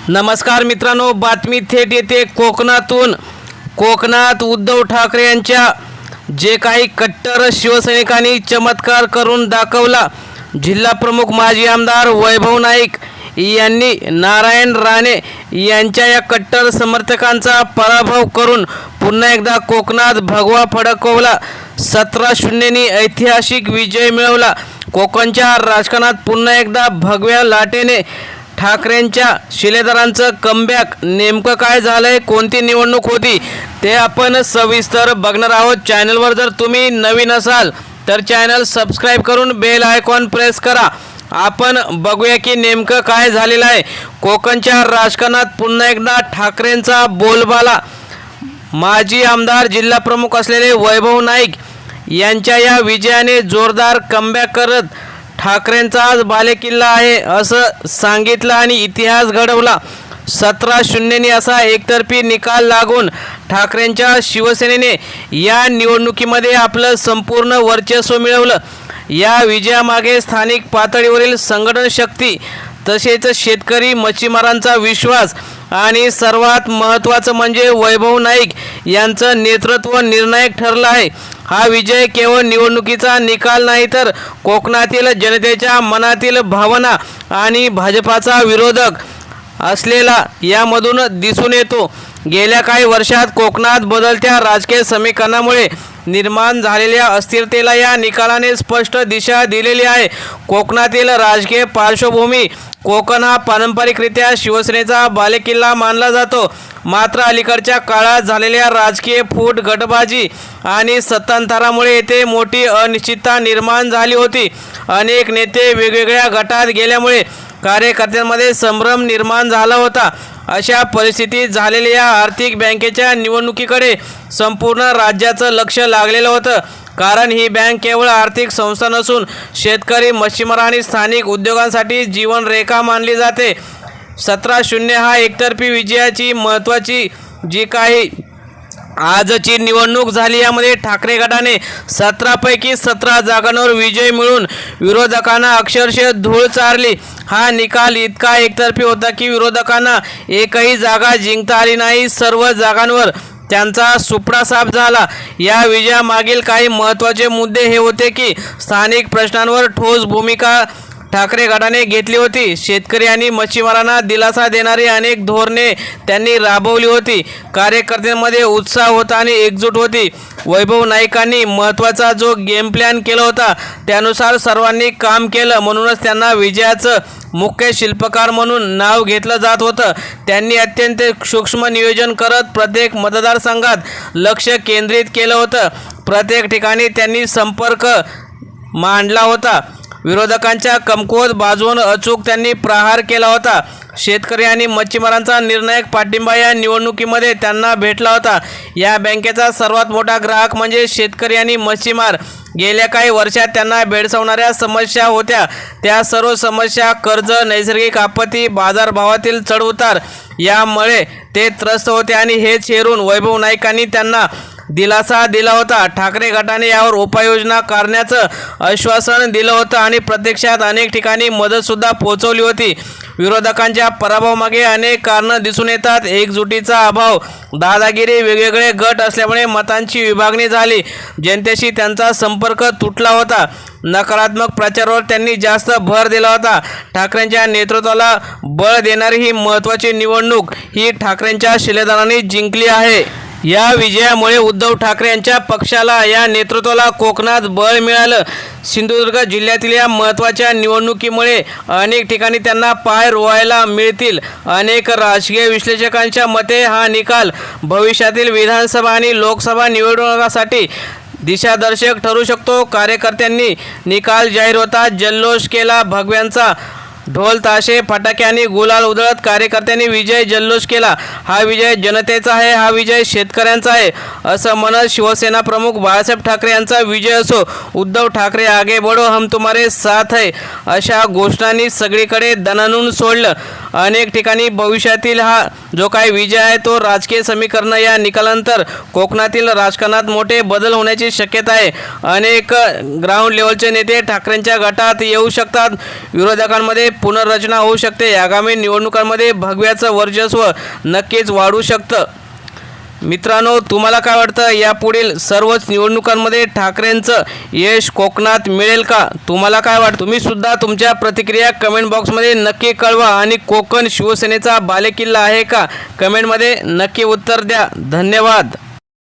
नमस्कार मित्रांनो, बातमी थेट येते कोकणातून। कोकणात उद्धव ठाकरे यांच्या जे काही कट्टर शिवसैनिकांनी चमत्कार करून दाखवला। जिल्हा प्रमुख माजी आमदार वैभव नाईक यांनी नारायण राणे यांच्या या कट्टर समर्थकांचा पराभव करून पुन्हा एकदा कोकणात भगवा फडकवला। 17-0 ऐतिहासिक विजय मिळवला। कोकणच्या राजकारणात पुन्हा एकदा भगव्या लाटेने ठाकरेंच्या शिलेदारांचं कमबॅक। नेमकं काय झालंय, कोणती निवडणूक होती ते आपण सविस्तर बघणार आहोत। चॅनलवर जर तुम्ही नवीन असाल तर चॅनल सबस्क्राईब करून बेल आयकॉन प्रेस करा। आपण बघूया की नेमकं काय झालेलं आहे। कोकणच्या राजकारणात पुन्हा एकदा ठाकरेंचा बोलबाला। माजी आमदार जिल्हा प्रमुख असलेले वैभव नाईक यांच्या या विजयाने जोरदार कमबॅक करत ठाकरेंचा आज बालेकिल्ला आहे असं सांगितलं आणि इतिहास घडवला। 17-0 असा एकतर्फी निकाल लागून ठाकरेंच्या शिवसेनेने या निवडणुकीमध्ये आपलं संपूर्ण वर्चस्व मिळवलं। या विजयामागे स्थानिक पातळीवरील संघटन शक्ती, तसेच शेतकरी मच्छीमारांचा विश्वास आणि सर्वात महत्त्वाचं म्हणजे वैभव नाईक यांचं नेतृत्व निर्णायक ठरलं आहे। हा विजय केवळ निवडणुकीचा निकाल नाही, तर कोकणातील जनतेच्या मनातील भावना आणि भाजपाचा विरोधक असलेला यामधून दिसून येतो। गेल्या काही वर्षात कोकणात बदलत्या राजकीय समीकरणामुळे निर्माण झालेल्या अस्थिरतेला या निकालाने स्पष्ट दिशा दिलेली आहे। कोकणातील राजकीय पार्श्वभूमी, कोकण हा पारंपरिकरित्या शिवसेनेचा बालेकिल्ला मानला जातो। मात्र अलीकडच्या काळात झालेल्या राजकीय फूट, गटबाजी आणि सत्तांतरामुळे येथे मोठी अनिश्चितता निर्माण झाली होती। अनेक नेते वेगवेगळ्या गटात गेल्यामुळे कार्यकर्त्यांमध्ये संभ्रम निर्माण झाला होता। अशा परिस्थितीत झालेल्या या आर्थिक बँकेच्या निवडणुकीकडे संपूर्ण राज्याचं लक्ष लागलेलं होतं। कारण ही बँक केवळ आर्थिक संस्था नसून शेतकरी, मच्छीमार आणि स्थानिक उद्योगांसाठी जीवनरेखा मानली जाते। 17-0 हा एकतर्फी विजयाची महत्त्वाची जी काही आजची निवडणूक झाली, यामध्ये ठाकरे गटाने 17 पैकी 17 जागांवर विजय मिळून विरोधकांना अक्षरशः धूळ चारली। हा निकाल इतका एकतर्फी होता की विरोधकांना एकही जागा जिंकता आली नाही। सर्व जागांवर त्यांचा सुपडा साफ झाला। या विजयामागील काही महत्त्वाचे मुद्दे हे होते की स्थानिक प्रश्नांवर ठोस भूमिका ठाकरे गटाने घेतली होती। शेतकरी आणि मच्छीमारांना दिलासा देणारी अनेक धोरणे त्यांनी राबवली होती। कार्यकर्त्यांमध्ये उत्साह होता आणि एकजूट होती। वैभव नाईकांनी महत्त्वाचा जो गेम प्लॅन केला होता त्यानुसार सर्वांनी काम केलं, म्हणूनच त्यांना विजयाचं मुख्य शिल्पकार म्हणून नाव घेतलं जात होतं। त्यांनी अत्यंत सूक्ष्म नियोजन करत प्रत्येक मतदारसंघात लक्ष केंद्रित केलं होतं। प्रत्येक ठिकाणी त्यांनी संपर्क मांडला होता। विरोधकांच्या कमकुवत बाजूवर अचूक त्यांनी प्रहार केला होता। शेतकरी आणि मच्छीमारांचा निर्णायक पाठिंबा या निवडणुकीमध्ये त्यांना भेटला होता। या बँकेचा सर्वात मोठा ग्राहक म्हणजे शेतकरी आणि मच्छीमार। गेल्या काही वर्षात त्यांना भेडसावणाऱ्या समस्या होत्या, त्या सर्व समस्या, कर्ज, नैसर्गिक आपत्ती, बाजारभावातील चढउतार यामुळे ते त्रस्त होते आणि हेच हेरून वैभव नाईकांनी त्यांना दिलासा दिला होता। ठाकरे गटाने यावर उपाययोजना करण्याचं आश्वासन दिलं होतं आणि प्रत्यक्षात अनेक ठिकाणी मदतसुद्धा पोहोचवली होती। विरोधकांच्या पराभवामागे अनेक कारणं दिसून येतात। एकजुटीचा अभाव, दादागिरी, वेगवेगळे गट असल्यामुळे मतांची विभागणी झाली, जनतेशी त्यांचा संपर्क तुटला होता। नकारात्मक प्रचारावर त्यांनी जास्त भर दिला होता। ठाकरेंच्या नेतृत्वाला बळ देणारी ही महत्त्वाची निवडणूक ही ठाकरेंच्या शिलेदारांनी जिंकली आहे। या विजयामुळे उद्धव ठाकरे यांच्या पक्षाला, या नेतृत्वाला कोकणात बळ मिळालं। सिंधुदुर्ग जिल्ह्यातील या महत्त्वाच्या निवडणुकीमुळे अनेक ठिकाणी त्यांना पाय रोवायला मिळतील। अनेक राजकीय विश्लेषकांच्या मते हा निकाल भविष्यातील विधानसभा आणि लोकसभा निवडणुकांसाठी दिशादर्शक ठरू शकतो। कार्यकर्त्यांनी निकाल जाहीर होताच जल्लोष केला। भगव्यांचा ढोल, ताशे, फटाके आणि गुलाल उधळत कार्यकर्त्यांनी विजय जल्लोष केला। हा विजय जनतेचा आहे, हा विजय शेतकऱ्यांचा आहे असं म्हणत शिवसेना प्रमुख बाळासाहेब ठाकरे यांचा विजय असो, उद्धव ठाकरे आगे बढो, हम तुम्हारे साथ है अशा घोषणांनी सगळीकडे दणाणून सोडलं। अनेक ठिकाणी भविष्यातील हा जो काही विजय आहे तो राजकीय समीकरण या निकालानंतर कोकणातील राजकारणात मोठे बदल होण्याची शक्यता आहे। अनेक ग्राउंड लेवलचे नेते ठाकरेंच्या गटात येऊ शकतात। विरोधकांमध्ये पुनर्रचना होऊ शकते. आगामी निवडणुकांमध्ये भगव्याचं वर्चस्व नक्कीच वाढू शकतं. मित्रांनो, तुम्हाला काय वाटतं, यापुढील सर्वच निवडणुकांमध्ये ठाकरेंचं यश कोकणात मिळेल का? तुम्हाला काय वाटतं? तुम्ही सुद्धा तुमच्या प्रतिक्रिया कमेंट बॉक्समध्ये नक्की कळवा. आणि कोकण शिवसेनेचा बालेकिल्ला आहे का? कमेंटमध्ये नक्की उत्तर द्या. धन्यवाद.